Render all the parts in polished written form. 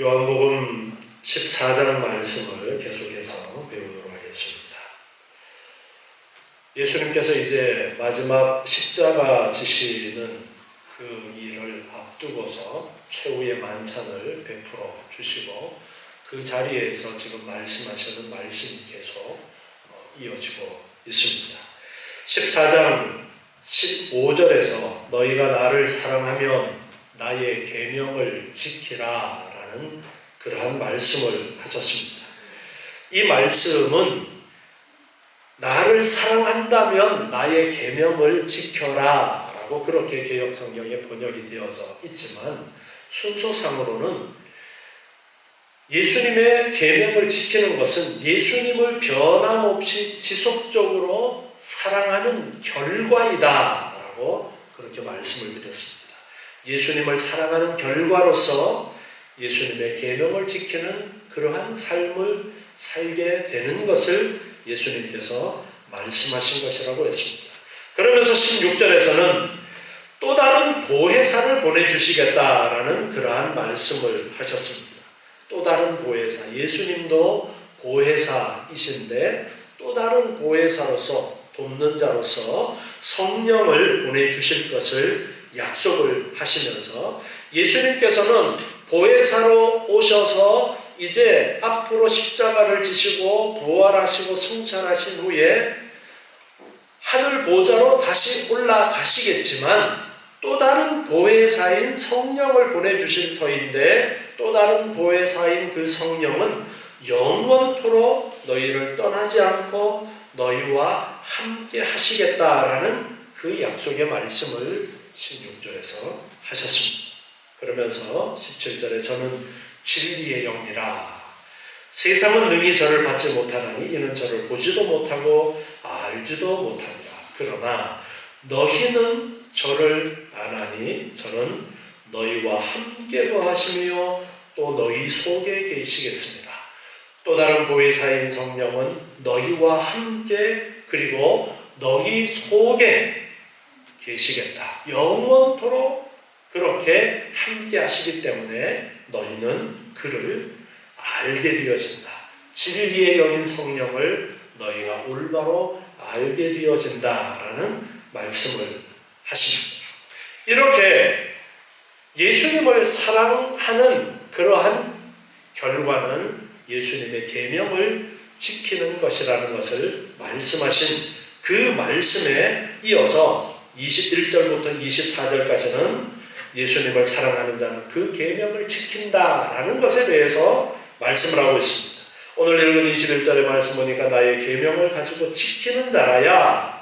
요한복음 14장 말씀을 계속해서 배우도록 하겠습니다. 예수님께서 이제 마지막 십자가 지시는 그 일을 앞두고서 최후의 만찬을 베풀어 주시고 그 자리에서 지금 말씀하시는 말씀이 계속 이어지고 있습니다. 14장 15절에서 너희가 나를 사랑하면 나의 계명을 지키라 라는 그러한 말씀을 하셨습니다. 이 말씀은 나를 사랑한다면 나의 계명을 지켜라 라고 그렇게 개역성경에 번역이 되어져 있지만 순서상으로는 예수님의 계명을 지키는 것은 예수님을 변함없이 지속적으로 사랑하는 결과이다 라고 그렇게 말씀을 드렸습니다. 예수님을 사랑하는 결과로서 예수님의 계명을 지키는 그러한 삶을 살게 되는 것을 예수님께서 말씀하신 것이라고 했습니다. 그러면서 16절에서는 또 다른 보혜사를 보내주시겠다라는 그러한 말씀을 하셨습니다. 또 다른 보혜사, 예수님도 보혜사이신데 또 다른 보혜사로서 돕는 자로서 성령을 보내주실 것을 약속을 하시면서 예수님께서는 보혜사로 오셔서 이제 앞으로 십자가를 지시고 부활하시고 승천하신 후에 하늘 보좌로 다시 올라가시겠지만 또 다른 보혜사인 성령을 보내주실 터인데 또 다른 보혜사인 그 성령은 영원토록 너희를 떠나지 않고 너희와 함께 하시겠다라는 그 약속의 말씀을 16절에서 하셨습니다. 그러면서 17절에 저는 진리의 영이라 세상은 능히 저를 받지 못하나니 이는 저를 보지도 못하고 알지도 못하니라. 그러나 너희는 저를 아나니 저는 너희와 함께 거하시며 또 너희 속에 계시겠습니다. 또 다른 보혜사인 성령은 너희와 함께 그리고 너희 속에 계시겠다. 영원토록 그렇게 함께 하시기 때문에 너희는 그를 알게 되어진다. 진리의 영인 성령을 너희가 올바로 알게 되어진다라는 말씀을 하십니다. 이렇게 예수님을 사랑하는 그러한 결과는 예수님의 계명을 지키는 것이라는 것을 말씀하신 그 말씀에 이어서 21절부터 24절까지는 예수님을 사랑하는 자는 그 계명을 지킨다라는 것에 대해서 말씀을 하고 있습니다. 오늘 읽은 21절의 말씀 보니까 나의 계명을 가지고 지키는 자라야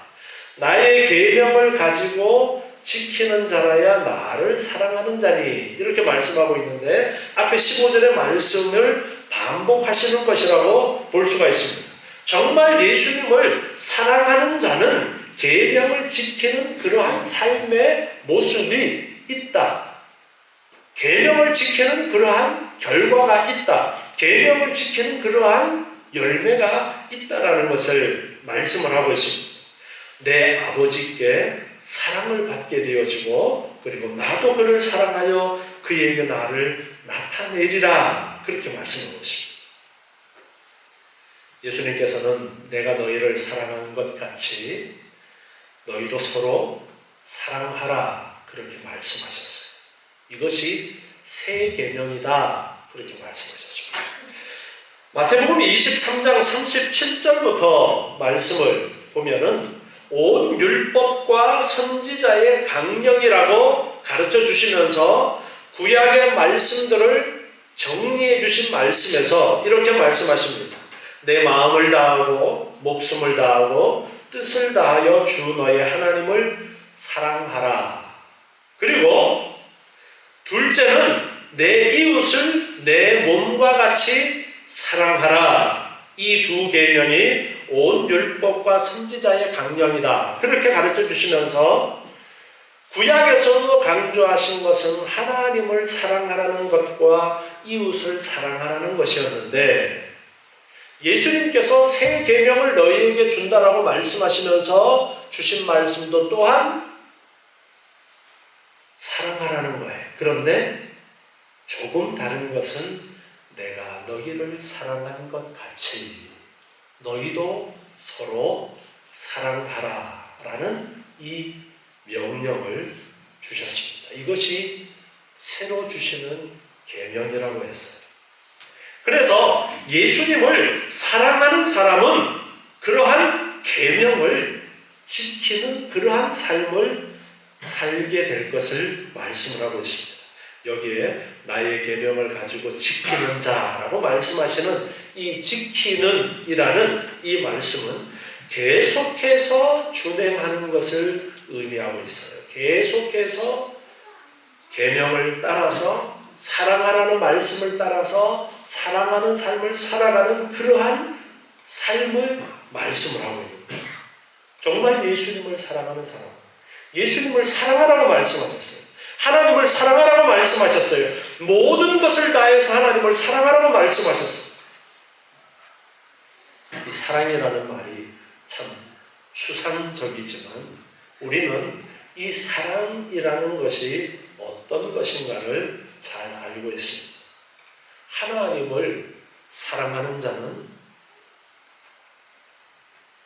나의 계명을 가지고 지키는 자라야 나를 사랑하는 자니 이렇게 말씀하고 있는데 앞에 15절의 말씀을 반복하시는 것이라고 볼 수가 있습니다. 정말 예수님을 사랑하는 자는 계명을 지키는 그러한 삶의 모습이 있다. 계명을 지키는 그러한 결과가 있다. 계명을 지키는 그러한 열매가 있다라는 것을 말씀을 하고 있습니다. 내 아버지께 사랑을 받게 되어지고 그리고 나도 그를 사랑하여 그에게 나를 나타내리라 그렇게 말씀하고 있습니다. 예수님께서는 내가 너희를 사랑하는 것 같이 너희도 서로 사랑하라 그렇게 말씀하셨어요. 이것이 새 계명이다 그렇게 말씀하셨습니다. 마태복음 23장 37절부터 말씀을 보면은 온 율법과 선지자의 강령이라고 가르쳐 주시면서 구약의 말씀들을 정리해 주신 말씀에서 이렇게 말씀하십니다. 내 마음을 다하고 목숨을 다하고 뜻을 다하여 주 너의 하나님을 사랑하라. 그리고 둘째는 내 이웃을 내 몸과 같이 사랑하라. 이 두 계명이 온 율법과 선지자의 강령이다. 그렇게 가르쳐 주시면서 구약에서도 강조하신 것은 하나님을 사랑하라는 것과 이웃을 사랑하라는 것이었는데 예수님께서 새 계명을 너희에게 준다라고 말씀하시면서 주신 말씀도 또한 사랑하라는 거예요. 그런데 조금 다른 것은 내가 너희를 사랑한 것 같이 너희도 서로 사랑하라 라는 이 명령을 주셨습니다. 이것이 새로 주시는 계명이라고 했어요. 그래서 예수님을 사랑하는 사람은 그러한 계명을 지키는 그러한 삶을 살게 될 것을 말씀을 하고 있습니다. 여기에 나의 계명을 가지고 지키는 자라고 말씀하시는 이 지키는 이라는 이 말씀은 계속해서 준행하는 것을 의미하고 있어요. 계속해서 계명을 따라서 사랑하라는 말씀을 따라서 사랑하는 삶을 살아가는 그러한 삶을 말씀을 하고 있는 거예요. 정말 예수님을 사랑하는 사람, 예수님을 사랑하라고 말씀하셨어요. 하나님을 사랑하라고 말씀하셨어요. 모든 것을 다해서 하나님을 사랑하라고 말씀하셨어요. 이 사랑이라는 말이 참 추상적이지만 우리는 이 사랑이라는 것이 어떤 것인가를 잘 알고 있습니다. 하나님을 사랑하는 자는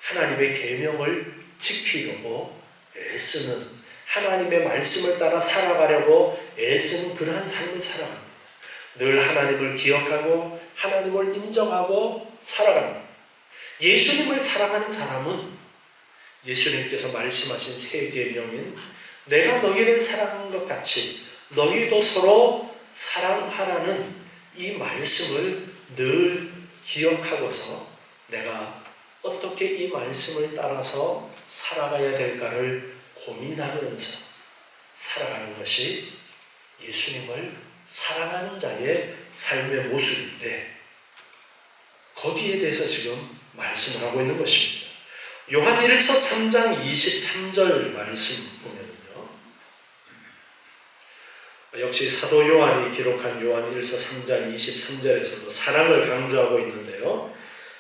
하나님의 계명을 지키려고 애쓰는, 하나님의 말씀을 따라 살아가려고 애쓰는 그러한 삶을 살아갑니다. 늘 하나님을 기억하고 하나님을 인정하고 살아갑니다. 예수님을 사랑하는 사람은 예수님께서 말씀하신 세 계명인 내가 너희를 사랑한 것 같이 너희도 서로 사랑하라는 이 말씀을 늘 기억하고서 내가 어떻게 이 말씀을 따라서 살아가야 될까를 고민하면서 살아가는 것이 예수님을 사랑하는 자의 삶의 모습인데 거기에 대해서 지금 말씀을 하고 있는 것입니다. 요한일서 3장 23절 말씀 보면요. 역시 사도 요한이 기록한 요한일서 3장 23절에서도 사랑을 강조하고 있는데요.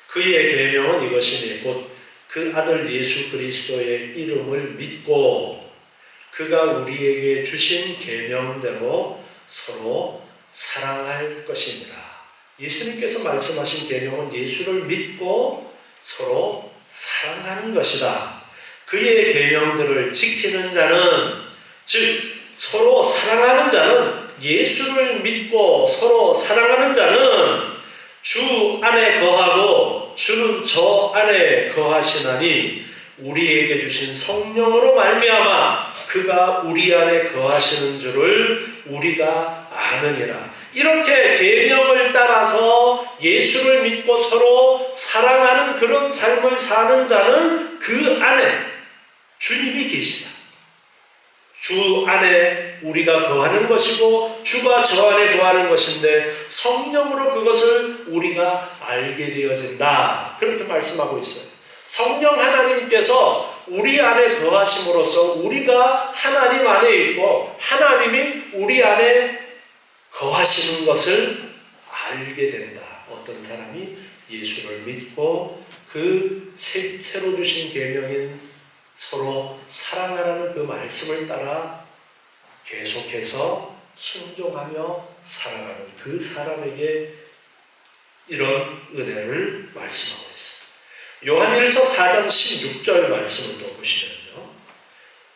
그의 계명은 이것이니 곧 그 아들 예수 그리스도의 이름을 믿고 그가 우리에게 주신 계명대로 서로 사랑할 것이니라. 예수님께서 말씀하신 계명은 예수를 믿고 서로 사랑하는 것이다. 그의 계명들을 지키는 자는, 즉 서로 사랑하는 자는, 예수를 믿고 서로 사랑하는 자는 주 안에 거하고 주는 저 안에 거하시나니 우리에게 주신 성령으로 말미암아 그가 우리 안에 거하시는 줄을 우리가 아느니라. 이렇게 계명을 따라서 예수를 믿고 서로 사랑하는 그런 삶을 사는 자는 그 안에 주님이 계시다. 주 안에 우리가 거하는 것이고 주가 저 안에 거하는 것인데 성령으로 그것을 우리가 알게 되어진다. 그렇게 말씀하고 있어요. 성령 하나님께서 우리 안에 거하심으로써 우리가 하나님 안에 있고 하나님이 우리 안에 거하시는 것을 알게 된다. 어떤 사람이 예수를 믿고 그 새로 주신 계명인 서로 사랑하라는 그 말씀을 따라 계속해서 순종하며 살아가는 그 사람에게 이런 은혜를 말씀하고 있어요. 요한일서 4장 16절 말씀을 또 보시면요.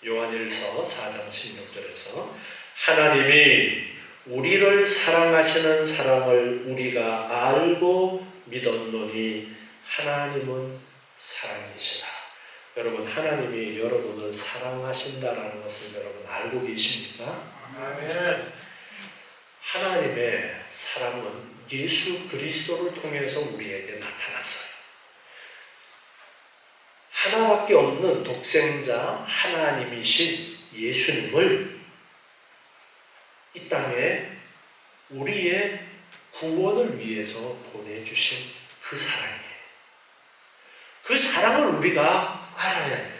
요한일서 4장 16절에서 하나님이 우리를 사랑하시는 사랑을 우리가 알고 믿었노니 하나님은 사랑이시라. 여러분, 하나님이 여러분을 사랑하신다라는 것을 여러분 알고 계십니까? 아멘. 하나님의 사랑은 예수 그리스도를 통해서 우리에게 나타났어요. 하나밖에 없는 독생자 하나님이신 예수님을 이 땅에 우리의 구원을 위해서 보내주신 그 사랑이에요. 그 사랑을 우리가 알아야 돼요.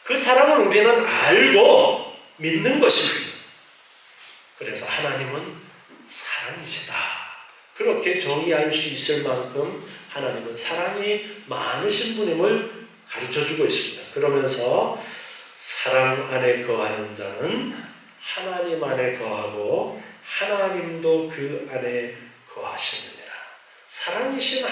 그 사랑을 우리는 알고 믿는 것입니다. 그래서 하나님은 사랑이시다. 그렇게 정의할 수 있을 만큼 하나님은 사랑이 많으신 분임을 가르쳐주고 있습니다. 그러면서 사랑 안에 거하는 자는 하나님 안에 거하고 하나님도 그 안에 거하시느니라. 사랑이신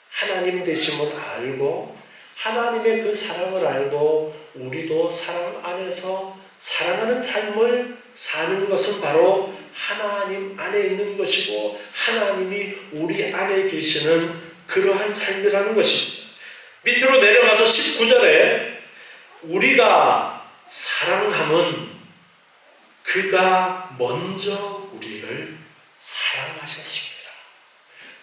하나님 되심을 알고 하나님의 그 사랑을 알고 우리도 사랑 안에서 사랑하는 삶을 사는 것은 바로 하나님 안에 있는 것이고 하나님이 우리 안에 계시는 그러한 삶이라는 것입니다. 밑으로 내려가서 19절에 우리가 사랑함은 그가 먼저 우리를 사랑하셨습니다.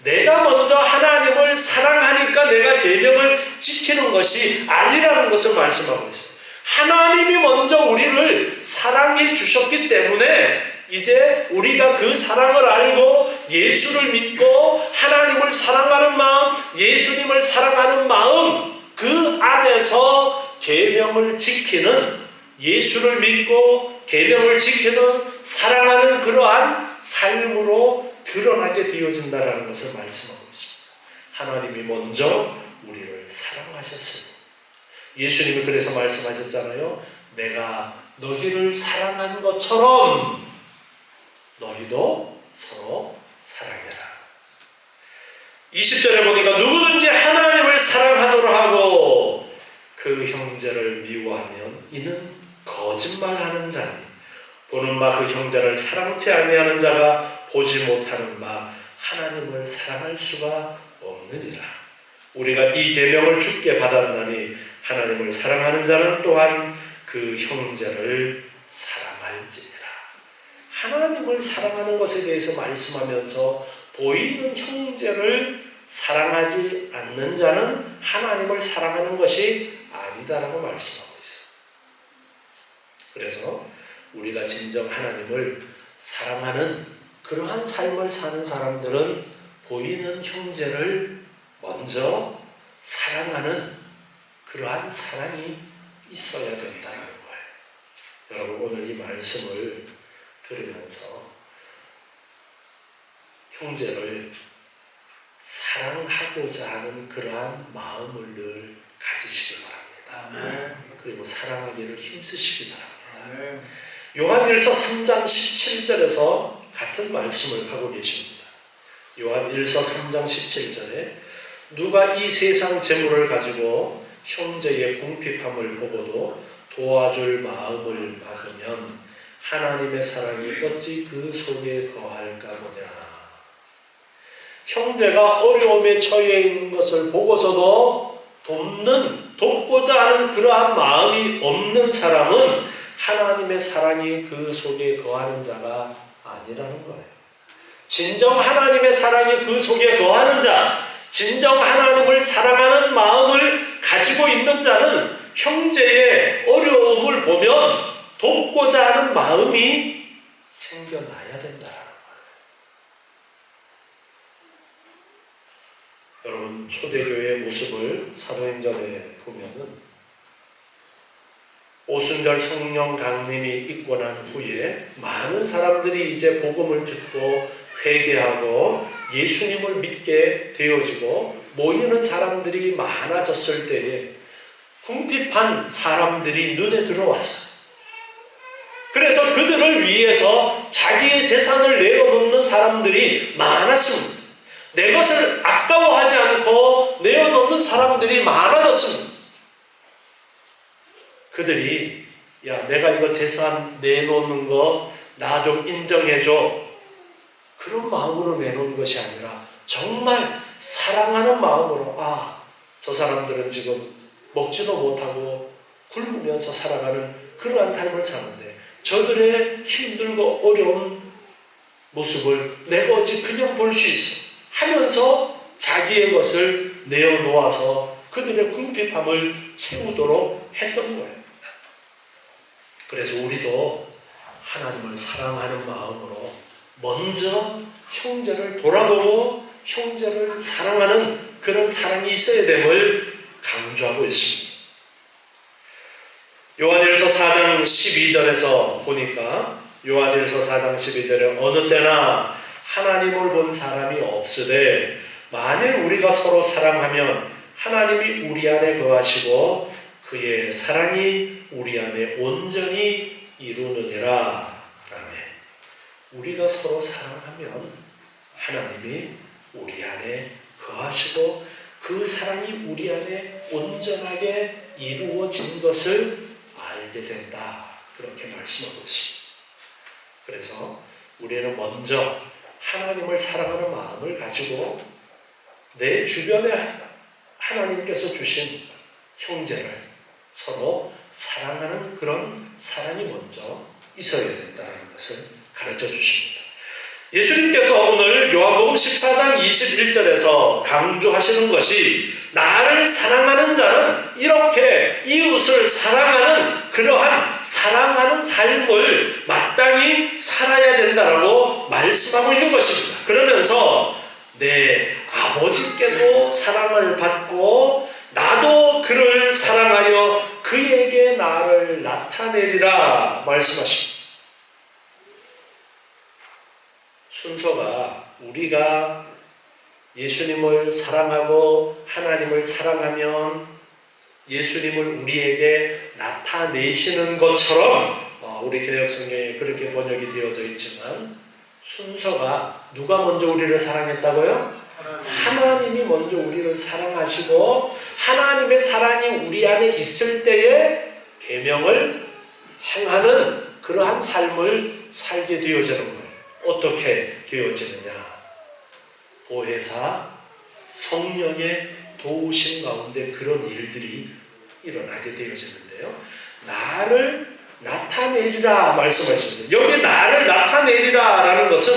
내가 먼저 하나님을 사랑하니까 내가 계명을 지키는 것이 아니라는 것을 말씀하고 있어요. 하나님이 먼저 우리를 사랑해 주셨기 때문에 이제 우리가 그 사랑을 알고 예수를 믿고 하나님을 사랑하는 마음, 예수님을 사랑하는 마음, 그 안에서 계명을 지키는, 예수를 믿고 계명을 지키는 사랑하는 그러한 삶으로 드러나게 되어진다는 것을 말씀하고 있습니다. 하나님이 먼저 우리를 사랑하셨습니다. 예수님이 그래서 말씀하셨잖아요. 내가 너희를 사랑한 것처럼 너희도 서로 사랑해라. 20절에 보니까 누구든지 하나님을 사랑하노라 하고 그 형제를 미워하면 이는 거짓말하는 자니 보는 바 그 형제를 사랑치 아니하는 자가 보지 못하는 바 하나님을 사랑할 수가 없느니라. 우리가 이 계명을 주께 받았나니 하나님을 사랑하는 자는 또한 그 형제를 사랑할지니라. 하나님을 사랑하는 것에 대해서 말씀하면서 보이는 형제를 사랑하지 않는 자는 하나님을 사랑하는 것이 아니다라고 말씀하고 있어요. 그래서 우리가 진정 하나님을 사랑하는 그러한 삶을 사는 사람들은 보이는 형제를 먼저 사랑하는 그러한 사랑이 있어야 된다는 거예요. 여러분 오늘 이 말씀을 들으면서 형제를 사랑하고자 하는 그러한 마음을 늘 가지시기 바랍니다. 그리고 사랑하기를 힘쓰시기 바랍니다. 요한일서 3장 17절에서 같은 말씀을 하고 계십니다. 요한일서 3장 17절에 누가 이 세상 재물을 가지고 형제의 궁핍함을 보고도 도와줄 마음을 막으면 하나님의 사랑이 어찌 그 속에 거할까 보냐. 형제가 어려움에 처해 있는 것을 보고서도 돕고자 하는 그러한 마음이 없는 사람은 하나님의 사랑이 그 속에 거하는 자가 아니라는 거예요. 진정 하나님의 사랑이 그 속에 거하는 자, 진정 하나님을 사랑하는 마음을 가지고 있는 자는 형제의 어려움을 보면 돕고자 하는 마음이 생겨나야 된다는 거예요. 여러분 초대교회의 모습을 사도행전에 보면은 오순절 성령 강림이 있고 난 후에 많은 사람들이 이제 복음을 듣고 회개하고 예수님을 믿게 되어지고 모이는 사람들이 많아졌을 때에 궁핍한 사람들이 눈에 들어왔어요. 그래서 그들을 위해서 자기의 재산을 내어놓는 사람들이 많았습니다. 내 것을 아까워하지 않고 내어놓는 사람들이 많아졌습니다. 그들이 야 내가 이거 재산 내놓는 거 나 좀 인정해줘. 그런 마음으로 내놓은 것이 아니라 정말 사랑하는 마음으로 저 사람들은 지금 먹지도 못하고 굶으면서 살아가는 그러한 삶을 사는데 저들의 힘들고 어려운 모습을 내가 어찌 그냥 볼 수 있어 하면서 자기의 것을 내어놓아서 그들의 궁핍함을 채우도록 했던 거예요. 그래서 우리도 하나님을 사랑하는 마음으로 먼저 형제를 돌아보고 형제를 사랑하는 그런 사랑이 있어야 됨을 강조하고 있습니다. 요한일서 4장 12절에서 보니까 요한일서 4장 12절에 어느 때나 하나님을 본 사람이 없으되 만일 우리가 서로 사랑하면 하나님이 우리 안에 거하시고 그의 사랑이 우리 안에 온전히 이루느니라. 아멘. 우리가 서로 사랑하면 하나님이 우리 안에 거하시고 그 사랑이 우리 안에 온전하게 이루어진 것을 알게 된다. 그렇게 말씀하고 있습니다. 그래서 우리는 먼저 하나님을 사랑하는 마음을 가지고 내 주변에 하나님께서 주신 형제를 서로 사랑하는 그런 사랑이 먼저 있어야 된다는 것을 가르쳐 주십니다. 예수님께서 오늘 요한복음 14장 21절에서 강조하시는 것이 나를 사랑하는 자는 이렇게 이웃을 사랑하는 그러한 사랑하는 삶을 마땅히 살아야 된다라고 말씀하고 있는 것입니다. 그러면서 내 아버지께도 사랑을 받고 나도 그를 사랑하여 그에게 나를 나타내리라 말씀하십니다. 순서가 우리가 예수님을 사랑하고 하나님을 사랑하면 예수님을 우리에게 나타내시는 것처럼 우리 개역성경에 그렇게 번역이 되어져 있지만 순서가 누가 먼저 우리를 사랑했다고요? 하나님이 먼저 우리를 사랑하시고 하나님의 사랑이 우리 안에 있을 때에 계명을 행하는 그러한 삶을 살게 되어지는 거예요. 어떻게 되어지느냐? 보혜사 성령의 도우심 가운데 그런 일들이 일어나게 되어지는데요. 나를 나타내리라 말씀하셨어요. 여기 나를 나타내리라 라는 것은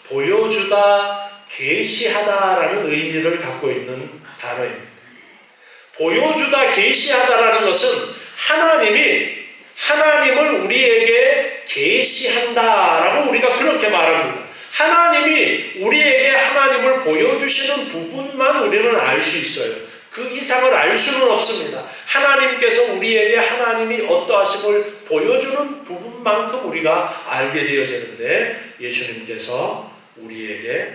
보여주다, 계시하다라는 의미를 갖고 있는 단어입니다. 보여주다, 계시하다라는 것은 하나님이 하나님을 우리에게 계시한다라고 우리가 그렇게 말합니다. 하나님이 우리에게 하나님을 보여주시는 부분만 우리는 알 수 있어요. 그 이상을 알 수는 없습니다. 하나님께서 우리에게 하나님이 어떠하심을 보여주는 부분만큼 우리가 알게 되어지는데 예수님께서 우리에게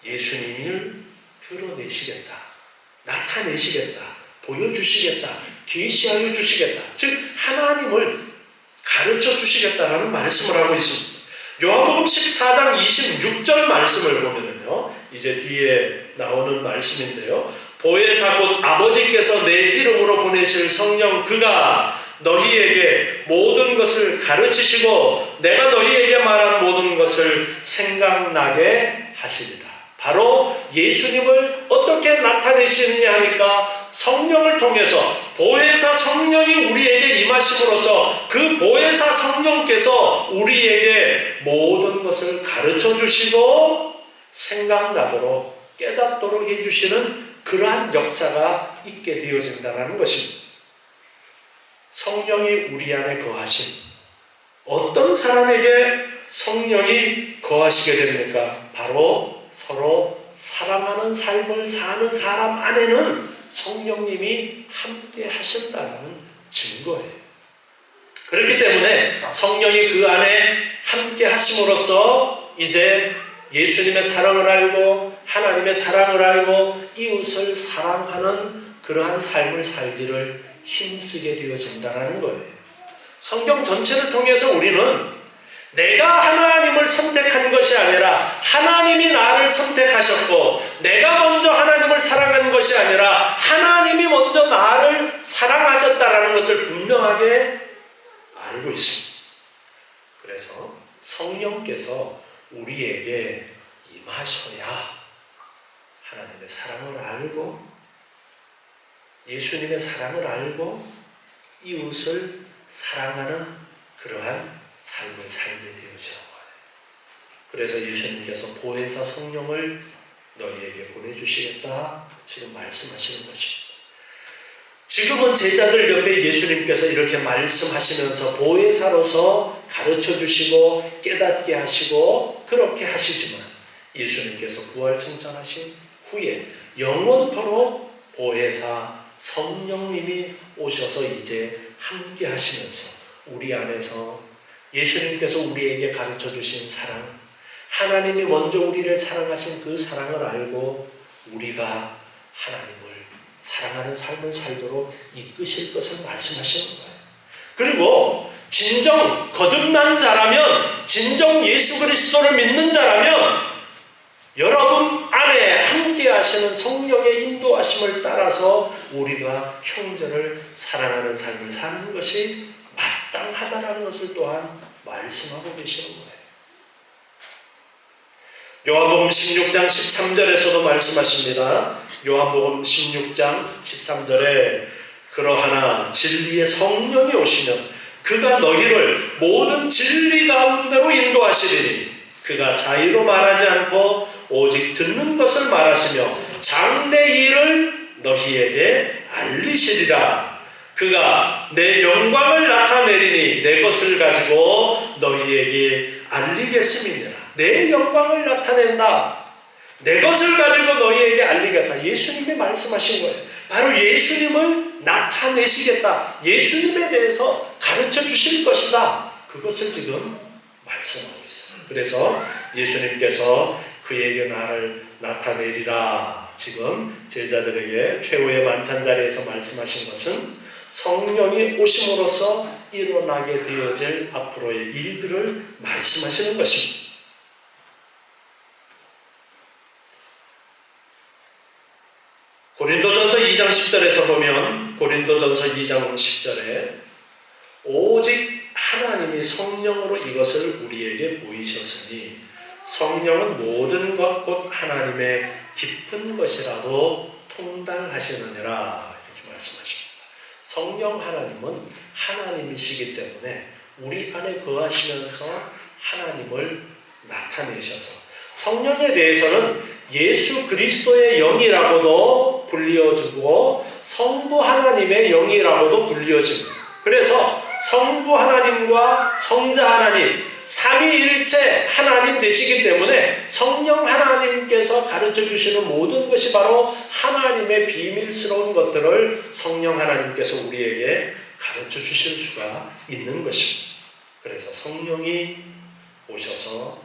예수님을 드러내시겠다, 나타내시겠다, 보여주시겠다, 계시하여 주시겠다, 즉 하나님을 가르쳐 주시겠다라는 말씀을 하고 있습니다. 요한복음 14장 26절 말씀을 보면요, 이제 뒤에 나오는 말씀인데요. 보혜사 곧 아버지께서 내 이름으로 보내실 성령 그가 너희에게 모든 것을 가르치시고 내가 너희에게 말한 모든 것을 생각나게 하시리라. 바로 예수님을 어떻게 나타내시느냐 하니까 성령을 통해서 보혜사 성령이 우리에게 임하심으로써 그 보혜사 성령께서 우리에게 모든 것을 가르쳐 주시고 생각나도록 깨닫도록 해주시는 그러한 역사가 있게 되어진다는 것입니다. 성령이 우리 안에 거하신 어떤 사람에게 성령이 거하시게 됩니까? 바로 서로 사랑하는 삶을 사는 사람 안에는 성령님이 함께 하신다는 증거예요. 그렇기 때문에 성령이 그 안에 함께 하심으로써 이제 예수님의 사랑을 알고 하나님의 사랑을 알고 이웃을 사랑하는 그러한 삶을 살기를 힘쓰게 되어진다는 거예요. 성경 전체를 통해서 우리는 내가 하나님을 선택한 것이 아니라 하나님이 나를 선택하셨고 내가 먼저 하나님을 사랑한 것이 아니라 하나님이 먼저 나를 사랑하셨다는 것을 분명하게 알고 있습니다. 그래서 성령께서 우리에게 임하셔야 하나님의 사랑을 알고 예수님의 사랑을 알고 이웃을 사랑하는 그러한 삶을 살게 되어지는 거예요. 그래서 예수님께서 보혜사 성령을 너희에게 보내주시겠다 지금 말씀하시는 것입니다. 지금은 제자들 옆에 예수님께서 이렇게 말씀하시면서 보혜사로서 가르쳐 주시고 깨닫게 하시고 그렇게 하시지만 예수님께서 부활 승천하신 후에 영원토록 보혜사 성령님이 오셔서 이제 함께 하시면서 우리 안에서 예수님께서 우리에게 가르쳐 주신 사랑, 하나님이 먼저 우리를 사랑하신 그 사랑을 알고 우리가 하나님을 사랑하는 삶을 살도록 이끄실 것을 말씀하시는 거예요. 그리고 진정 거듭난 자라면, 진정 예수 그리스도를 믿는 자라면 여러분 안에 함께 하시는 성령의 인도하심을 따라서 우리가 형제를 사랑하는 삶을 사는 것이 마땅하다는 것을 또한 말씀하고 계시는 거예요. 요한복음 16장 13절에서도 말씀하십니다. 요한복음 16장 13절에 그러하나 진리의 성령이 오시면 그가 너희를 모든 진리 가운데로 인도하시리니 그가 자의로 말하지 않고 오직 듣는 것을 말하시며 장래 일을 너희에게 알리시리라. 그가 내 영광을 나타내리니 내 것을 가지고 너희에게 알리겠음이니라. 내 영광을 나타낸다. 내 것을 가지고 너희에게 알리겠다. 예수님이 말씀하신 거예요. 바로 예수님을 나타내시겠다. 예수님에 대해서 가르쳐 주실 것이다. 그것을 지금 말씀하고 있어요. 그래서 예수님께서 그에게 나를 나타내리라. 지금 제자들에게 최후의 만찬 자리에서 말씀하신 것은 성령이 오심으로써 일어나게 되어질 앞으로의 일들을 말씀하시는 것입니다. 고린도전서 2장 10절에서 보면 고린도전서 2장 10절에 오직 하나님이 성령으로 이것을 우리에게 보이셨으니 성령은 모든 것 곧 하나님의 깊은 것이라도 통달하시느니라. 이렇게 말씀하십니다. 성령 하나님은 하나님이시기 때문에 우리 안에 거하시면서 하나님을 나타내셔서 성령에 대해서는 예수 그리스도의 영이라고도 불리어주고 성부 하나님의 영이라고도 불리어집니다. 그래서 성부 하나님과 성자 하나님 삼위일체 하나님 되시기 때문에 성령 하나님께서 가르쳐 주시는 모든 것이 바로 하나님의 비밀스러운 것들을 성령 하나님께서 우리에게 가르쳐 주실 수가 있는 것입니다. 그래서 성령이 오셔서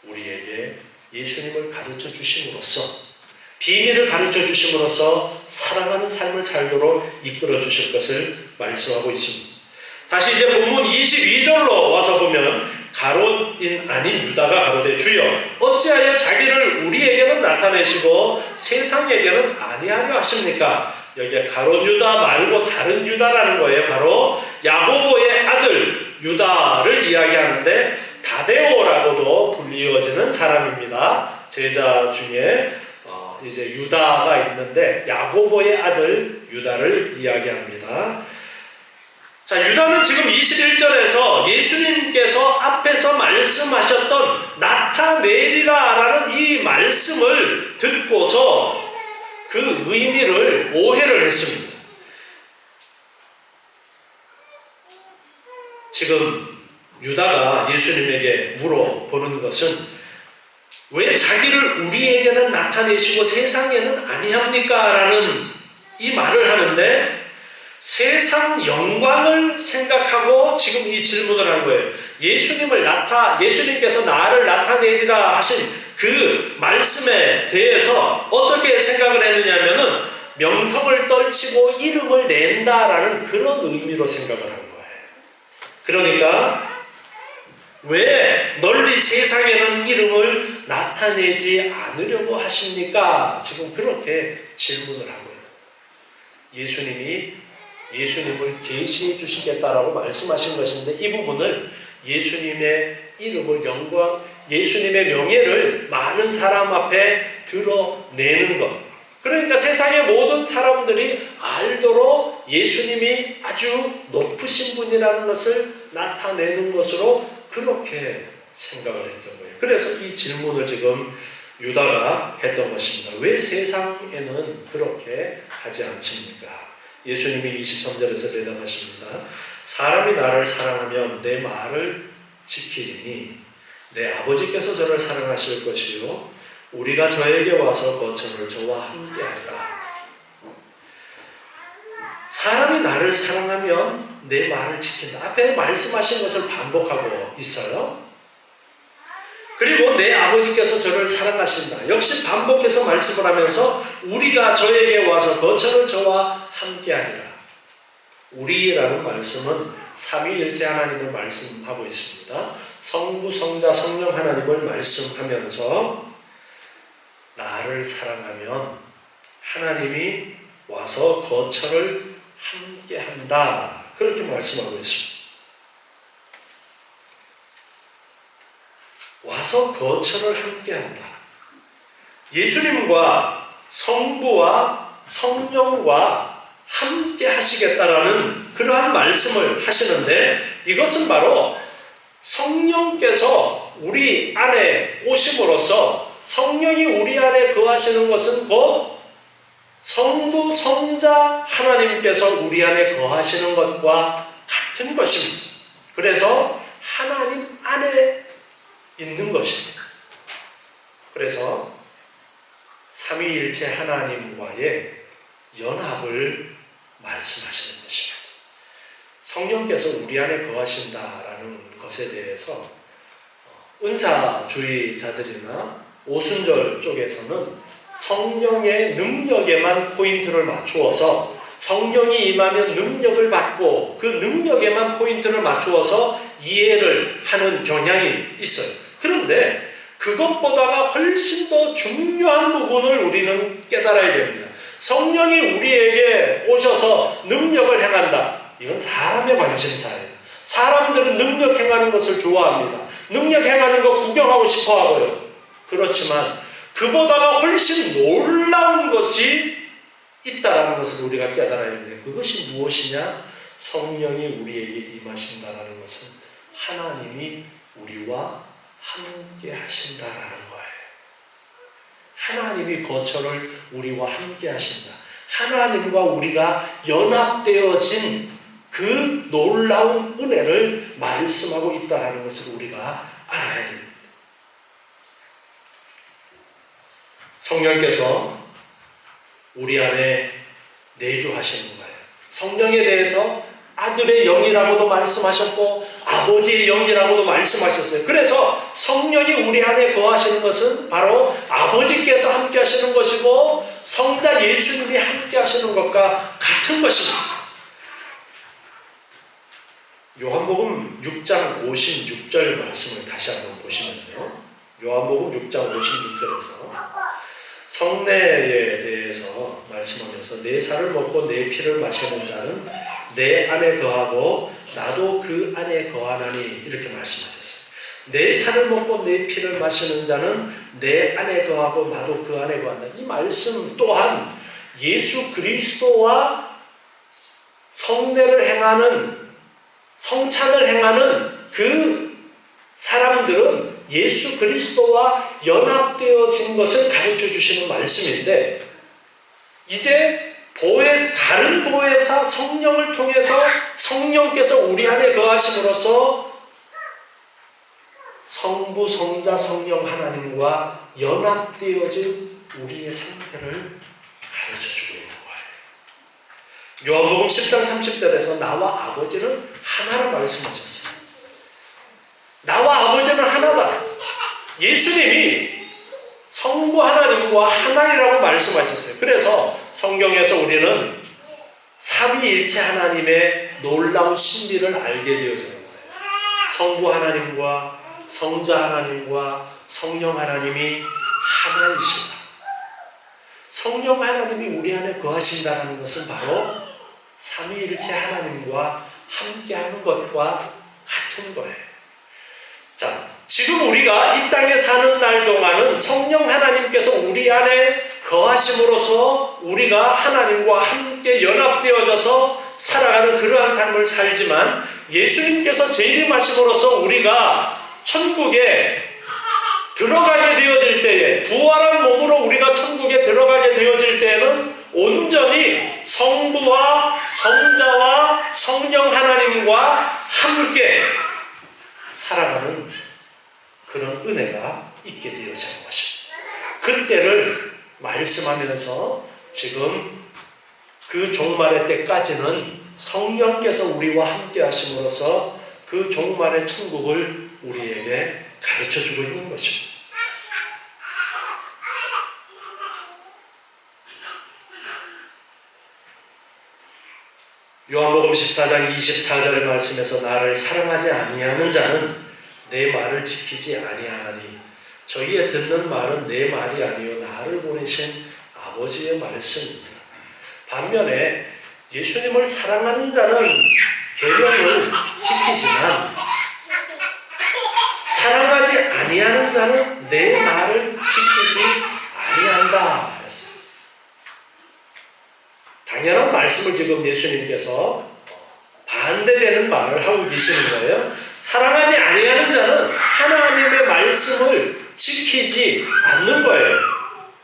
우리에게 예수님을 가르쳐 주심으로써 비밀을 가르쳐 주심으로써 사랑하는 삶을 살도록 이끌어 주실 것을 말씀하고 있습니다. 다시 이제 본문 22절로 와서 보면 가롯인 아닌 유다가 가로되 주여 어찌하여 자기를 우리에게는 나타내시고 세상에게는 아니하려 하십니까? 여기에 가롯 유다 말고 다른 유다라는 거예요. 바로 야고보의 아들 유다를 이야기하는데 다데오라고도 불리어지는 사람입니다. 제자 중에 이제 유다가 있는데 야고보의 아들 유다를 이야기합니다. 자, 유다는 지금 21절에서 예수님께서 앞에서 말씀하셨던 나타내리라 라는 이 말씀을 듣고서 그 의미를 오해를 했습니다. 지금 유다가 예수님에게 물어보는 것은 왜 자기를 우리에게는 나타내시고 세상에는 아니합니까? 라는 이 말을 하는데 세상 영광을 생각하고 지금 이 질문을 한 거예요. 예수님께서 나를 나타내리라 하신 그 말씀에 대해서 어떻게 생각을 했느냐면은 명성을 떨치고 이름을 낸다라는 그런 의미로 생각을 한 거예요. 그러니까 왜 널리 세상에는 이름을 나타내지 않으려고 하십니까? 지금 그렇게 질문을 한 거예요. 예수님을 계시해 주시겠다라고 말씀하신 것인데 이 부분을 예수님의 이름을 예수님의 명예를 많은 사람 앞에 드러내는 것. 그러니까 세상의 모든 사람들이 알도록 예수님이 아주 높으신 분이라는 것을 나타내는 것으로 그렇게 생각을 했던 거예요. 그래서 이 질문을 지금 유다가 했던 것입니다. 왜 세상에는 그렇게 하지 않습니까? 예수님이 23절에서 대답하십니다. 사람이 나를 사랑하면 내 말을 지키리니 내 아버지께서 저를 사랑하실 것이요 우리가 저에게 와서 거처를 저와 함께하리라. 사람이 나를 사랑하면 내 말을 지킨다. 앞에 말씀하신 것을 반복하고 있어요. 그리고 내 아버지께서 저를 사랑하신다. 역시 반복해서 말씀을 하면서 우리가 저에게 와서 거처를 저와 함께하리라. 우리라는 말씀은 삼위일체 하나님을 말씀하고 있습니다. 성부, 성자, 성령 하나님을 말씀하면서 나를 사랑하면 하나님이 와서 거처를 함께한다. 그렇게 말씀하고 있습니다. 와서 거처를 함께한다. 예수님과 성부와 성령과 함께 하시겠다라는 그러한 말씀을 하시는데, 이것은 바로 성령께서 우리 안에 오심으로써 성령이 우리 안에 거하시는 것은 곧 성부, 성자 하나님께서 우리 안에 거하시는 것과 같은 것입니다. 그래서 하나님 안에 있는 것입니다. 그래서 삼위일체 하나님과의 연합을 말씀하시는 것입니다. 성령께서 우리 안에 거하신다라는 것에 대해서 은사주의자들이나 오순절 쪽에서는 성령의 능력에만 포인트를 맞추어서 성령이 임하면 능력을 받고 그 능력에만 포인트를 맞추어서 이해를 하는 경향이 있어요. 그런데 그것보다가 훨씬 더 중요한 부분을 우리는 깨달아야 됩니다. 성령이 우리에게 오셔서 능력을 행한다. 이건 사람의 관심사예요. 사람들은 능력 행하는 것을 좋아합니다. 능력 행하는 거 구경하고 싶어 하고요. 그렇지만 그보다가 훨씬 놀라운 것이 있다라는 것을 우리가 깨달아야 하는데, 그것이 무엇이냐? 성령이 우리에게 임하신다라는 것은 하나님이 우리와 함께 하신다라는 거예요. 하나님이 거처를 우리와 함께 하신다. 하나님과 우리가 연합되어진 그 놀라운 은혜를 말씀하고 있다라는 것을 우리가 알아야 됩니다. 성령께서 우리 안에 내주하시는 거예요. 성령에 대해서 아들의 영이라고도 말씀하셨고 아버지의 영이라고도 말씀하셨어요. 그래서 성령이 우리 안에 거하시는 것은 바로 아버지께서 함께 하시는 것이고 성자 예수님이 함께 하시는 것과 같은 것입니다. 요한복음 6장 56절 말씀을 다시 한번 보시면요. 요한복음 6장 56절에서 성례에 대해서 말씀하면서 내 살을 먹고 내 피를 마시는 자는 내 안에 거하고 나도 그 안에 거하나니, 이렇게 말씀하셨어요. 내 살을 먹고 내 피를 마시는 자는 내 안에 거하고 나도 그 안에 거한다. 이 말씀 또한 예수 그리스도와 성례를 행하는, 성찬을 행하는 그 사람들은 예수 그리스도와 연합되어진 것을 가르쳐 주시는 말씀인데, 이제 다른 보혜사 성령을 통해서 성령께서 우리 안에 거하심으로써 성부, 성자, 성령 하나님과 연합되어진 우리의 상태를 가르쳐 주고 있는 거예요. 요한복음 10장 30절에서 나와 아버지는 하나라 말씀하셨어요. 나와 아버지는 하나다. 예수님이 성부 하나님과 하나이라고 말씀하셨어요. 그래서 성경에서 우리는 삼위일체 하나님의 놀라운 신비를 알게 되어지는 거예요. 성부 하나님과 성자 하나님과 성령 하나님이 하나이시다. 성령 하나님이 우리 안에 거하신다는 것은 바로 삼위일체 하나님과 함께하는 것과 같은 거예요. 자, 지금 우리가 이 땅에 사는 날 동안은 성령 하나님께서 우리 안에 거하심으로써 우리가 하나님과 함께 연합되어져서 살아가는 그러한 삶을 살지만, 예수님께서 재림하심으로써 우리가 천국에 들어가게 되어질 때에, 부활한 몸으로 우리가 천국에 들어가게 되어질 때에는 온전히 성부와 성자와 성령 하나님과 함께 살아가는 그런 은혜가 있게 되어지는 것입니다. 그때를 말씀하면서 지금 그 종말의 때까지는 성령께서 우리와 함께 하심으로써 그 종말의 천국을 우리에게 가르쳐 주고 있는 것입니다. 요한복음 14장 24절의 말씀에서 나를 사랑하지 아니하는 자는 내 말을 지키지 아니하나니 저희의 듣는 말은 내 말이 아니요 나를 보내신 아버지의 말씀입니다. 반면에 예수님을 사랑하는 자는 계명을 지키지만 사랑하지 아니하는 자는 내 말을 지키지 아니한다 했어요. 당연한 말씀을 지금 예수님께서 반대되는 말을 하고 계시는 거예요. 사랑하지 아니하는 자는 하나님의 말씀을 지키지 않는 거예요.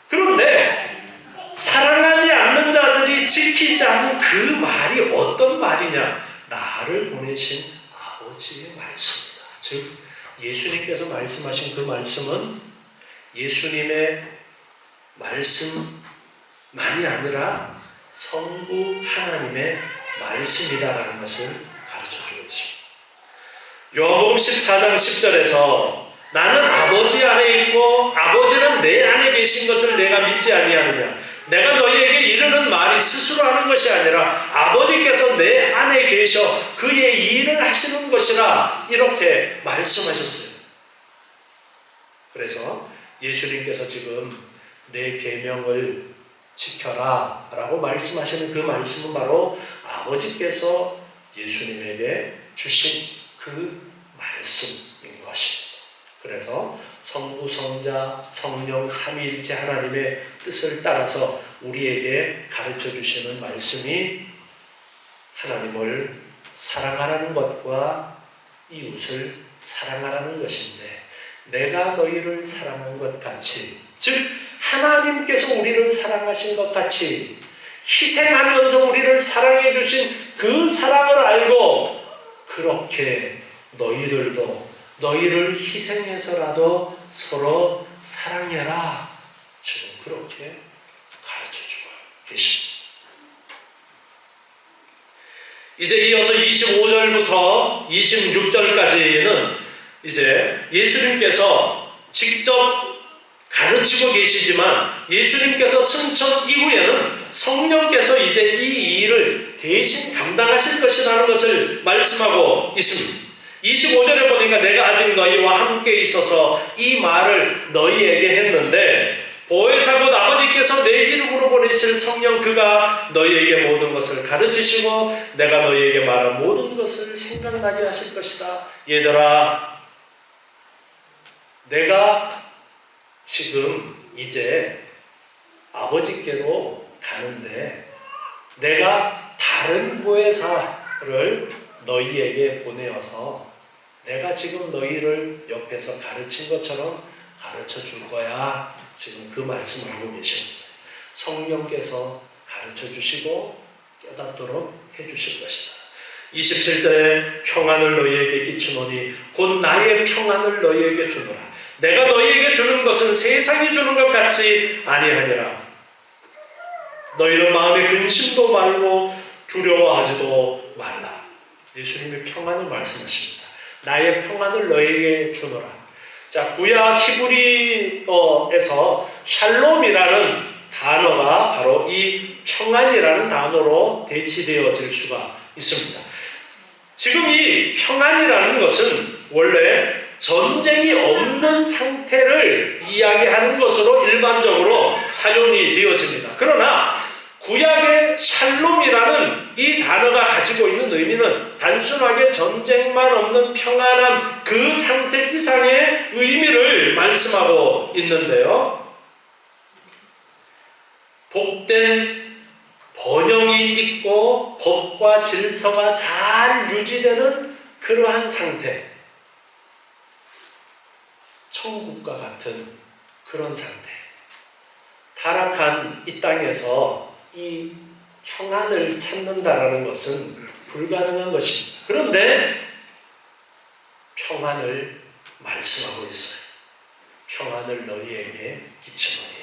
그런데 사랑하지 않는 자들이 지키지 않는 그 말이 어떤 말이냐? 나를 보내신 아버지의 말씀입니다. 즉 예수님께서 말씀하신 그 말씀은 예수님의 말씀만이 아니라 성부 하나님의 말씀이다라는 것을 가르쳐주고 있습니다. 요한복음 14장 10절에서 나는 아버지 안에 있고 아버지는 내 안에 계신 것을 내가 믿지 아니하느냐. 내가 너희에게 이르는 말이 스스로 하는 것이 아니라 아버지께서 내 안에 계셔 그의 일을 하시는 것이라 이렇게 말씀하셨어요. 그래서 예수님께서 지금 내 계명을 지켜라 라고 말씀하시는 그 말씀은 바로 아버지께서 예수님에게 주신 그 말씀인 것입니다. 그래서 성부, 성자, 성령 삼위일체 하나님의 뜻을 따라서 우리에게 가르쳐 주시는 말씀이 하나님을 사랑하라는 것과 이웃을 사랑하라는 것인데 내가 너희를 사랑한 것 같이 즉 하나님께서 우리를 사랑하신 것 같이 희생하면서 우리를 사랑해 주신 그 사랑을 알고 그렇게 너희들도 너희를 희생해서라도 서로 사랑해라. 지금 그렇게 가르쳐주고 계십니다. 이제 이어서 25절부터 26절까지는 이제 예수님께서 직접 가르치고 계시지만 예수님께서 승천 이후에는 성령께서 이제 이 일을 대신 감당하실 것이라는 것을 말씀하고 있습니다. 25절에 보니까 내가 아직 너희와 함께 있어서 이 말을 너희에게 했는데 보혜사 곧 아버지께서 내 이름으로 보내실 성령 그가 너희에게 모든 것을 가르치시고 내가 너희에게 말한 모든 것을 생각나게 하실 것이다. 얘들아 내가 지금 이제 아버지께로 가는데 내가 다른 보혜사를 너희에게 보내어서 내가 지금 너희를 옆에서 가르친 것처럼 가르쳐 줄 거야. 지금 그 말씀을 하고 계십니다. 성령께서 가르쳐 주시고 깨닫도록 해 주실 것이다. 27절에 평안을 너희에게 끼치노니 곧 나의 평안을 너희에게 주노라. 내가 너희에게 주는 것은 세상이 주는 것 같지 아니하니라. 너희는 마음에 근심도 말고 두려워하지도 말라. 예수님이 평안을 말씀하십니다. 나의 평안을 너희에게 주노라. 자, 구약 히브리어에서 샬롬이라는 단어가 바로 이 평안이라는 단어로 대치되어질 수가 있습니다. 지금 이 평안이라는 것은 원래 전쟁이 없는 상태를 이야기하는 것으로 일반적으로 사용이 되어집니다. 그러나 구약의 샬롬이라는 이 단어가 가지고 있는 의미는 단순하게 전쟁만 없는 평안한 그 상태 이상의 의미를 말씀하고 있는데요. 복된 번영이 있고 법과 질서가 잘 유지되는 그러한 상태. 천국과 같은 그런 상태. 타락한 이 땅에서 이 평안을 찾는다라는 것은 불가능한 것입니다. 그런데 평안을 말씀하고 있어요. 평안을 너희에게 끼치노니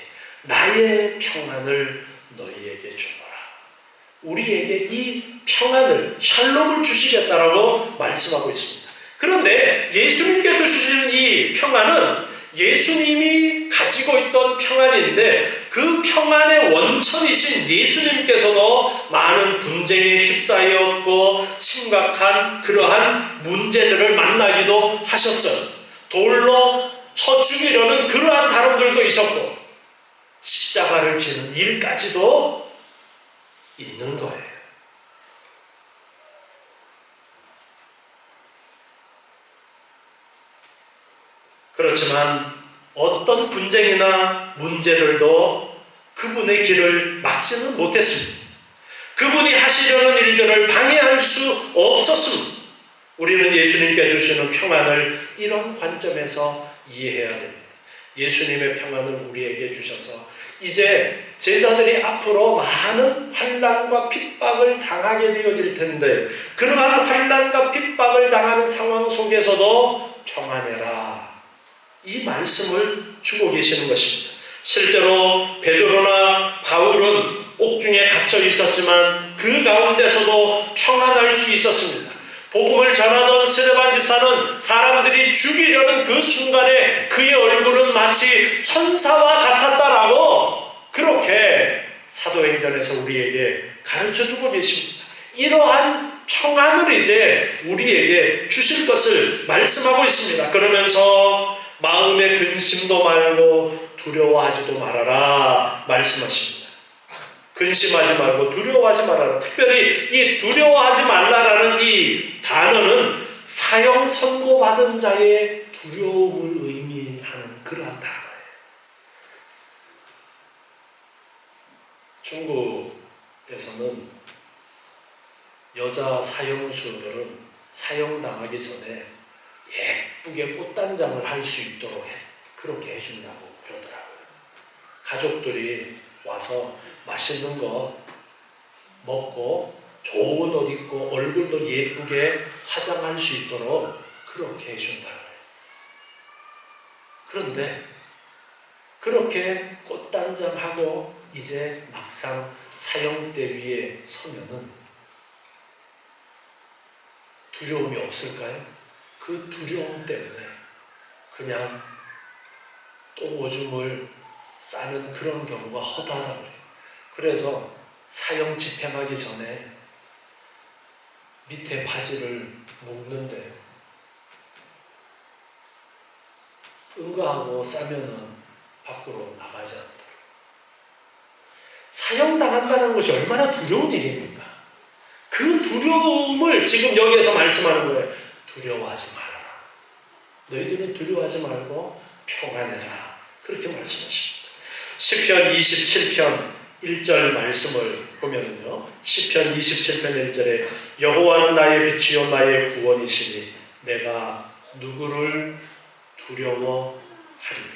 나의 평안을 너희에게 주노라. 우리에게 이 평안을 샬롬을 주시겠다라고 말씀하고 있습니다. 그런데 예수님께서 주시는 이 평안은 예수님이 가지고 있던 평안인데 그 평안의 원천이신 예수님께서도 많은 분쟁에 휩싸였고 심각한 그러한 문제들을 만나기도 하셨어요. 돌로 쳐 죽이려는 그러한 사람들도 있었고 십자가를 지는 일까지도 있는 거예요. 그렇지만 어떤 분쟁이나 문제들도 그분의 길을 막지는 못했습니다. 그분이 하시려는 일들을 방해할 수 없었습니다. 우리는 예수님께 주시는 평안을 이런 관점에서 이해해야 됩니다. 예수님의 평안을 우리에게 주셔서 이제 제자들이 앞으로 많은 환난과 핍박을 당하게 되어질 텐데 그러한 환난과 핍박을 당하는 상황 속에서도 평안해라, 이 말씀을 주고 계시는 것입니다. 실제로 베드로나 바울은 옥중에 갇혀 있었지만 그 가운데서도 평안할 수 있었습니다. 복음을 전하던 스데반 집사는 사람들이 죽이려는 그 순간에 그의 얼굴은 마치 천사와 같았다라고 그렇게 사도행전에서 우리에게 가르쳐주고 계십니다. 이러한 평안을 이제 우리에게 주실 것을 말씀하고 있습니다. 그러면서 마음의 근심도 말고 두려워하지도 말아라 말씀하십니다. 근심하지 말고 두려워하지 말아라. 특별히 이 두려워하지 말라라는 이 단어는 사형 선고받은 자의 두려움을 의미하는 그러한 단어예요. 중국에서는 여자 사형수들은 사형당하기 전에 예쁘게 꽃단장을 할 수 있도록 그렇게 해준다고 그러더라고요. 가족들이 와서 맛있는 거 먹고 좋은 옷 입고 얼굴도 예쁘게 화장할 수 있도록 그렇게 해준다고요. 그런데 그렇게 꽃단장하고 이제 막상 사형대 위에 서면은 두려움이 없을까요? 그 두려움 때문에 그냥 똥오줌을 싸는 그런 경우가 허다하다고 해요. 그래서 사형 집행하기 전에 밑에 바지를 묶는데 응가하고 싸면은 밖으로 나가지 않도록. 사형당한다는 것이 얼마나 두려운 일입니까? 그 두려움을 지금 여기에서 말씀하는 거예요. 두려워하지 말아라. 너희들은 두려워하지 말고 평안해라. 그렇게 말씀하십니다. 시편 27편 1절 말씀을 보면은요. 시편 27편 1절에 여호와는 나의 빛이요 나의 구원이시니 내가 누구를 두려워하리요.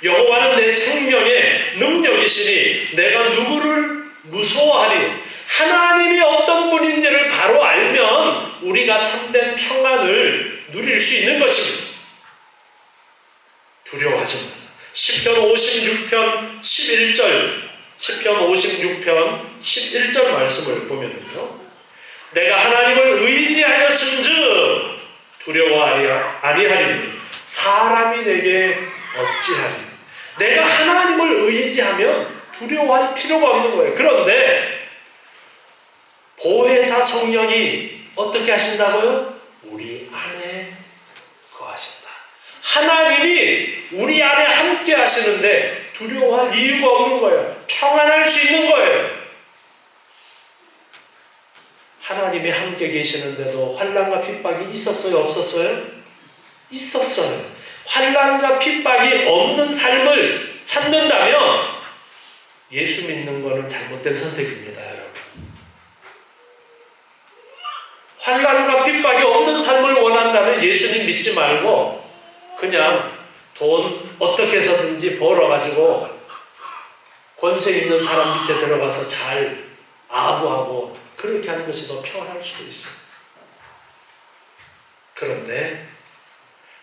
여호와는 내 생명의 능력이시니 내가 누구를 무서워하리요. 하나님이 어떤 분인지를 바로 알면 우리가 참된 평안을 누릴 수 있는 것입니다. 두려워하지 마라. 시편 56편 11절 시편 56편 11절 말씀을 보면요. 내가 하나님을 의지하였은즉 두려워하리 아니하리니 사람이 내게 어찌하리. 내가 하나님을 의지하면 두려워할 필요가 없는 거예요. 그런데 보혜사 성령이 어떻게 하신다고요? 우리 안에 거하신다. 하나님이 우리 안에 함께 하시는데 두려워할 이유가 없는 거예요. 평안할 수 있는 거예요. 하나님이 함께 계시는데도 환난과 핍박이 있었어요? 없었어요? 있었어요. 환난과 핍박이 없는 삶을 찾는다면 예수 믿는 것은 잘못된 선택입니다, 여러분. 환난과 핍박이 없는 삶을 원한다면 예수님 믿지 말고 그냥 돈 어떻게 해서든지 벌어가지고 권세 있는 사람 밑에 들어가서 잘 아부하고 그렇게 하는 것이 더 평안할 수도 있어요. 그런데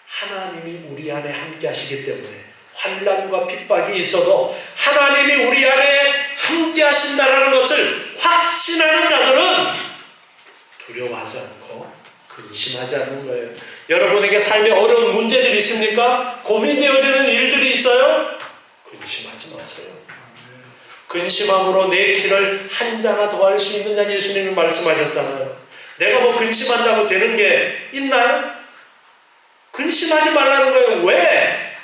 하나님이 우리 안에 함께 하시기 때문에 환난과 핍박이 있어도 하나님이 우리 안에 함께 하신다는 것을 확신하는 자들은 두려워하지 않고 근심하지 않는 거예요. 여러분에게 삶에 어려운 문제들이 있습니까? 고민되어지는 일들이 있어요? 근심하지 마세요. 근심함으로 내 키를 한 자나 더할 수 있느냐 예수님이 말씀하셨잖아요. 내가 뭐 근심한다고 되는 게 있나요? 근심하지 말라는 거예요. 왜?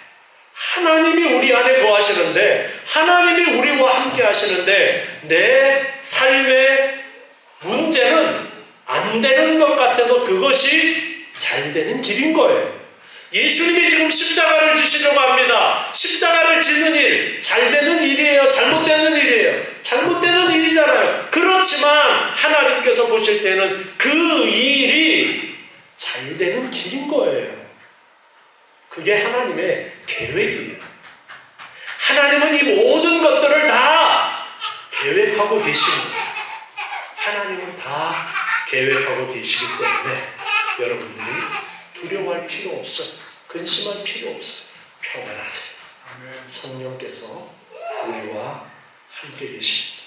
하나님이 우리 안에 거하시는데, 하나님이 우리와 함께 하시는데, 내 삶의 문제는 안 되는 것 같아도 그것이 잘 되는 길인 거예요. 예수님이 지금 십자가를 지시려고 합니다. 십자가를 지는 일, 잘 되는 일이에요? 잘못되는 일이에요? 잘못되는 일이잖아요. 그렇지만 하나님께서 보실 때는 그 일이 잘 되는 길인 거예요. 그게 하나님의 계획이에요. 하나님은 이 모든 것들을 다 계획하고 계십니다. 하나님은 다 계획하고 계시기 때문에 여러분들이 두려워할 필요 없어요. 근심할 필요 없어요. 평안하세요. 성령께서 우리와 함께 계십니다.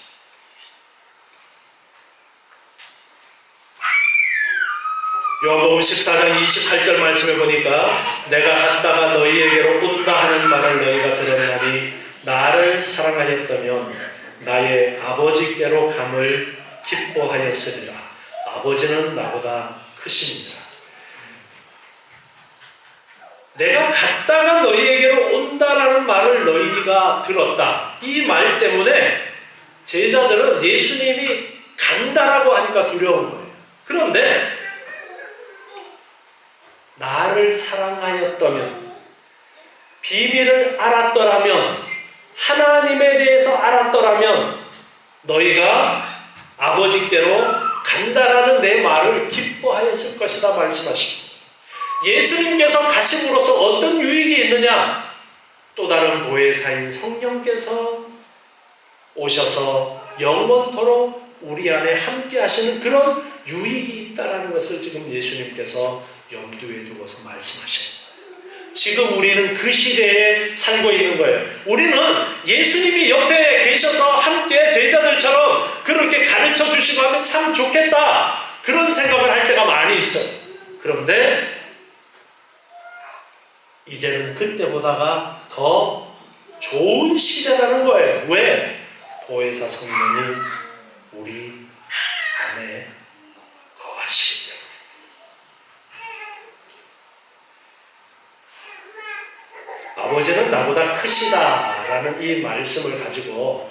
요한복음 14장 28절 말씀에 보니까 내가 갔다가 너희에게로 온다 하는 말을 너희가 들었나니 나를 사랑하였다면 나의 아버지께로 감을 기뻐하였으리라. 아버지는 나보다 크십니다. 내가 갔다가 너희에게로 온다라는 말을 너희가 들었다. 이 말 때문에 제자들은 예수님이 간다라고 하니까 두려운 거예요. 그런데 나를 사랑하였다면, 비밀을 알았더라면, 하나님에 대해서 알았더라면 너희가 아버지께로 간다라는 내 말을 기뻐하였을 것이다 말씀하십니다. 예수님께서 가심으로써 어떤 유익이 있느냐? 또 다른 보혜사인 성령께서 오셔서 영원토록 우리 안에 함께 하시는 그런 유익이 있다라는 것을 지금 예수님께서 염두에 두고서 말씀하십니다. 지금 우리는 그 시대에 살고 있는 거예요. 우리는 예수님이 옆에 계셔서 함께 제자들처럼 그렇게 가르쳐 주시고 하면 참 좋겠다, 그런 생각을 할 때가 많이 있어요. 그런데 이제는 그때보다가 더 좋은 시대라는 거예요. 왜? 보혜사 성령이 우리 안에 거하시기 때문에. 아버지는 나보다 크시다라는 이 말씀을 가지고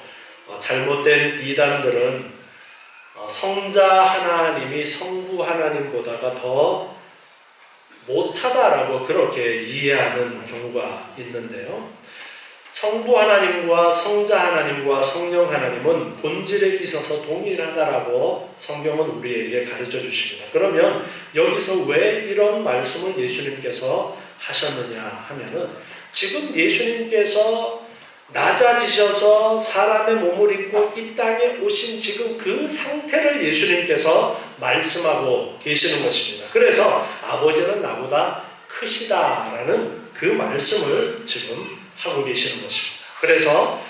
잘못된 이단들은 성자 하나님이 성부 하나님보다가 더 못하다라고 그렇게 이해하는 경우가 있는데요. 성부 하나님과 성자 하나님과 성령 하나님은 본질에 있어서 동일하다라고 성경은 우리에게 가르쳐 주십니다. 그러면 여기서 왜 이런 말씀을 예수님께서 하셨느냐 하면은, 지금 예수님께서 낮아지셔서 사람의 몸을 입고 이 땅에 오신 지금 그 상태를 예수님께서 말씀하고 계시는 것입니다. 그래서 아버지는 나보다 크시다라는 그 말씀을 지금 하고 계시는 것입니다. 그래서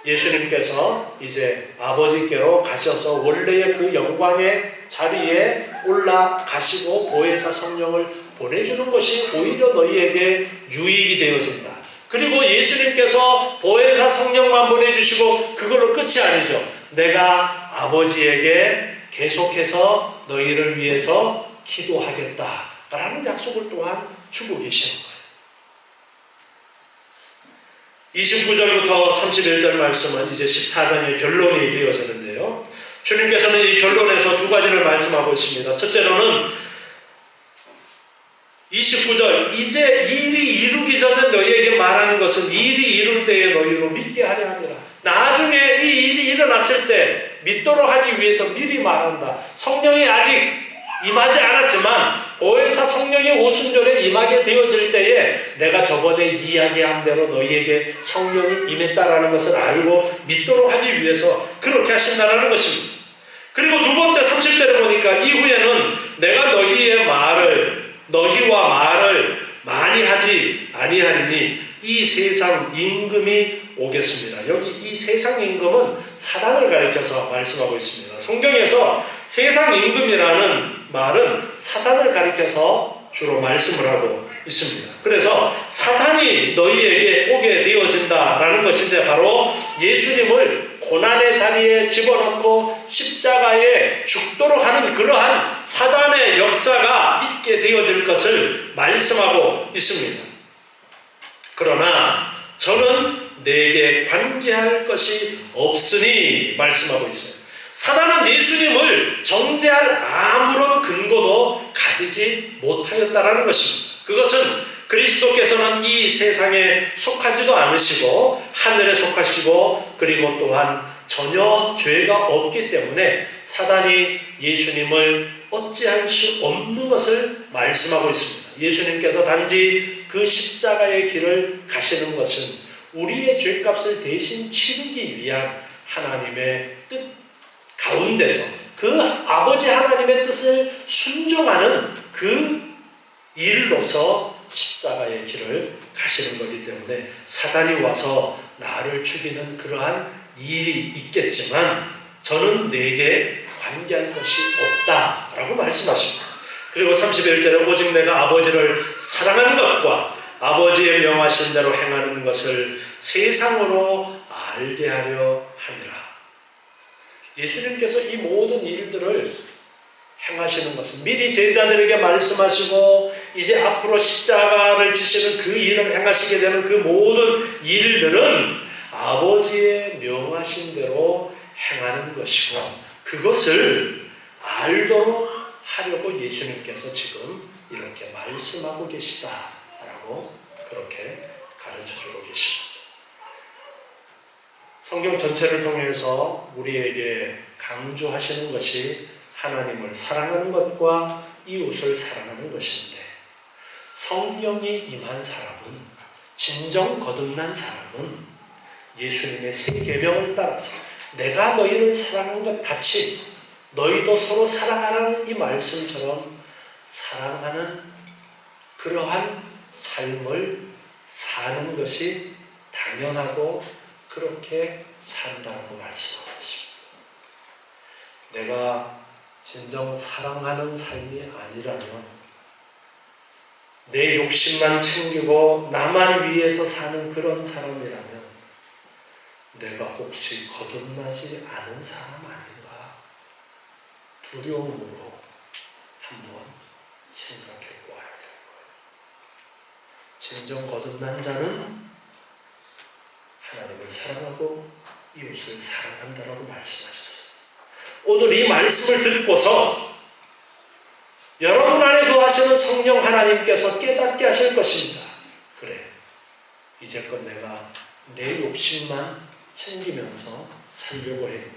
예수님께서 이제 아버지께로 가셔서 원래의 그 영광의 자리에 올라가시고 보혜사 성령을 보내주는 것이 오히려 너희에게 유익이 되어진다. 그리고 예수님께서 보혜사 성령만 보내주시고 그걸로 끝이 아니죠. 내가 아버지에게 계속해서 너희를 위해서 기도하겠다라는 약속을 또한 주고 계시는 거예요. 29절부터 31절 말씀은 이제 14장의 결론이 되어지는데요. 주님께서는 이 결론에서 두 가지를 말씀하고 있습니다. 첫째로는 29절, 이제 일이 이루기 전에 너희에게 말하는 것은 일이 이룰 때에 너희로 믿게 하려 함이라. 나중에 이 일이 일어났을 때 믿도록 하기 위해서 미리 말한다. 성령이 아직 임하지 않았지만 보혜사 성령이 오순절에 임하게 되어질 때에 내가 저번에 이야기한 대로 너희에게 성령이 임했다라는 것을 알고 믿도록 하기 위해서 그렇게 하신다는 것입니다. 그리고 두 번째 30절에 보니까 이후에는 내가 너희와 말을 많이 하지 아니하리니 이 세상 임금이 오겠습니다. 여기 이 세상 임금은 사단을 가리켜서 말씀하고 있습니다. 성경에서 세상 임금이라는 말은 사단을 가리켜서 주로 말씀을 하고 있습니다. 그래서 사단이 너희에게 오게 되어진다라는 것인데 바로 예수님을 고난의 자리에 집어넣고 십자가에 죽도록 하는 그러한 사단의 역사가 있게 되어질 것을 말씀하고 있습니다. 그러나 저는 내게 관계할 것이 없으니 말씀하고 있어요. 사단은 예수님을 정죄할 아무런 근거도 가지지 못하였다라는 것입니다. 그것은 그리스도께서는 이 세상에 속하지도 않으시고 하늘에 속하시고 그리고 또한 전혀 죄가 없기 때문에 사단이 예수님을 어찌할 수 없는 것을 말씀하고 있습니다. 예수님께서 단지 그 십자가의 길을 가시는 것은 우리의 죄값을 대신 치르기 위한 하나님의 뜻 가운데서 그 아버지 하나님의 뜻을 순종하는 그 일로서 십자가의 길을 가시는 거기 때문에 사단이 와서 나를 죽이는 그러한 일이 있겠지만 저는 내게 관계할 것이 없다라고 말씀하십니다. 그리고 31절에 오직 내가 아버지를 사랑하는 것과 아버지의 명하신 대로 행하는 것을 세상으로 알게 하려 함이라. 예수님께서 이 모든 일들을 행하시는 것은 미리 제자들에게 말씀하시고 이제 앞으로 십자가를 지시는 그 일을 행하시게 되는 그 모든 일들은 아버지의 명하신 대로 행하는 것이고 그것을 알도록 하려고 예수님께서 지금 이렇게 말씀하고 계시다라고 그렇게 가르쳐주고 계십니다. 성경 전체를 통해서 우리에게 강조하시는 것이 하나님을 사랑하는 것과 이웃을 사랑하는 것인데 성령이 임한 사람은 진정 거듭난 사람은 예수님의 세 계명을 따라서 내가 너희를 사랑한 것 같이 너희도 서로 사랑하라는 이 말씀처럼 사랑하는 그러한 삶을 사는 것이 당연하고 그렇게 산다고 말씀하고 있습니다. 내가 진정 사랑하는 삶이 아니라면 내 욕심만 챙기고 나만 위해서 사는 그런 사람이라면 내가 혹시 거듭나지 않은 사람 아닌가 두려움으로 한번 생각해 보아야 될 거예요. 진정 거듭난 자는 하나님을 사랑하고 이웃을 사랑한다라고 말씀하셨어요. 오늘 이 말씀을 듣고서 여러분 안에 거하시는 성령 하나님께서 깨닫게 하실 것입니다. 그래, 이제껏 내가 내 욕심만 챙기면서 살려고 했는데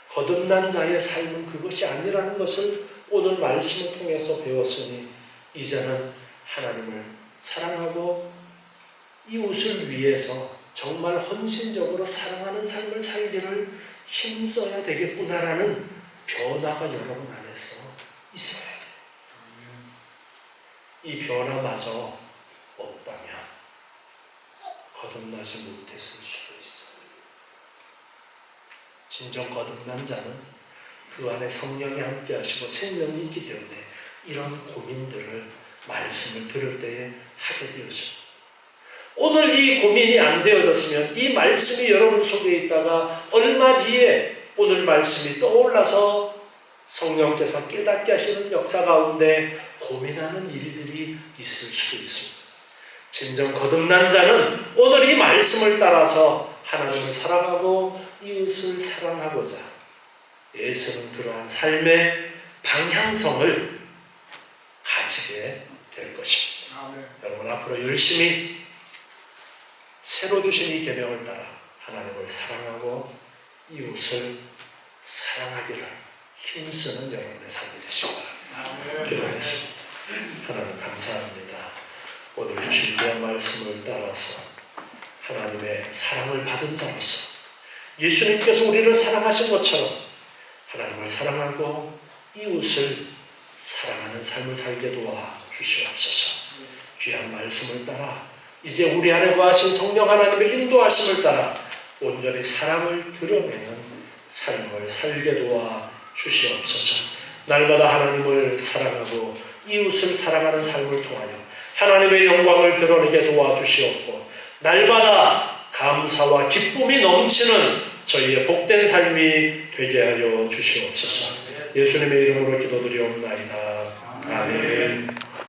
거듭난 자의 삶은 그것이 아니라는 것을 오늘 말씀을 통해서 배웠으니 이제는 하나님을 사랑하고 이웃을 위해서 정말 헌신적으로 사랑하는 삶을 살기를 힘써야 되겠구나라는 변화가 여러분 안에서 있어야 돼요. 이 변화마저 없다면 거듭나지 못했을 수도 있어요. 진정 거듭난 자는 그 안에 성령이 함께 하시고 생명이 있기 때문에 이런 고민들을 말씀을 들을 때에 하게 되었습니다. 오늘 이 고민이 안 되어졌으면 이 말씀이 여러분 속에 있다가 얼마 뒤에 오늘 말씀이 떠올라서 성령께서 깨닫게 하시는 역사 가운데 고민하는 일들이 있을 수도 있습니다. 진정 거듭난 자는 오늘 이 말씀을 따라서 하나님을 사랑하고 이웃을 사랑하고자 애쓰는 그러한 삶의 방향성을 가지게 될 것입니다. 여러분 앞으로 열심히 새로 주신 이 계명을 따라 하나님을 사랑하고 이웃을 사랑하기를 힘쓰는 여러분의 삶이 되시기 바랍니다. 기도하겠습니다. 하나님 감사합니다. 오늘 주신 귀한 말씀을 따라서 하나님의 사랑을 받은 자로서 예수님께서 우리를 사랑하신 것처럼 하나님을 사랑하고 이웃을 사랑하는 삶을 살게 도와 주시옵소서. 귀한 말씀을 따라 이제 우리 안에 거하신 성령 하나님의 인도하심을 따라 온전히 사랑을 드러내는 삶을 살게 도와 주시옵소서. 날마다 하나님을 사랑하고 이웃을 사랑하는 삶을 통하여 하나님의 영광을 드러내게 도와 주시옵고 날마다 감사와 기쁨이 넘치는 저희의 복된 삶이 되게 하여 주시옵소서. 예수님의 이름으로 기도드리옵나이다. 아멘.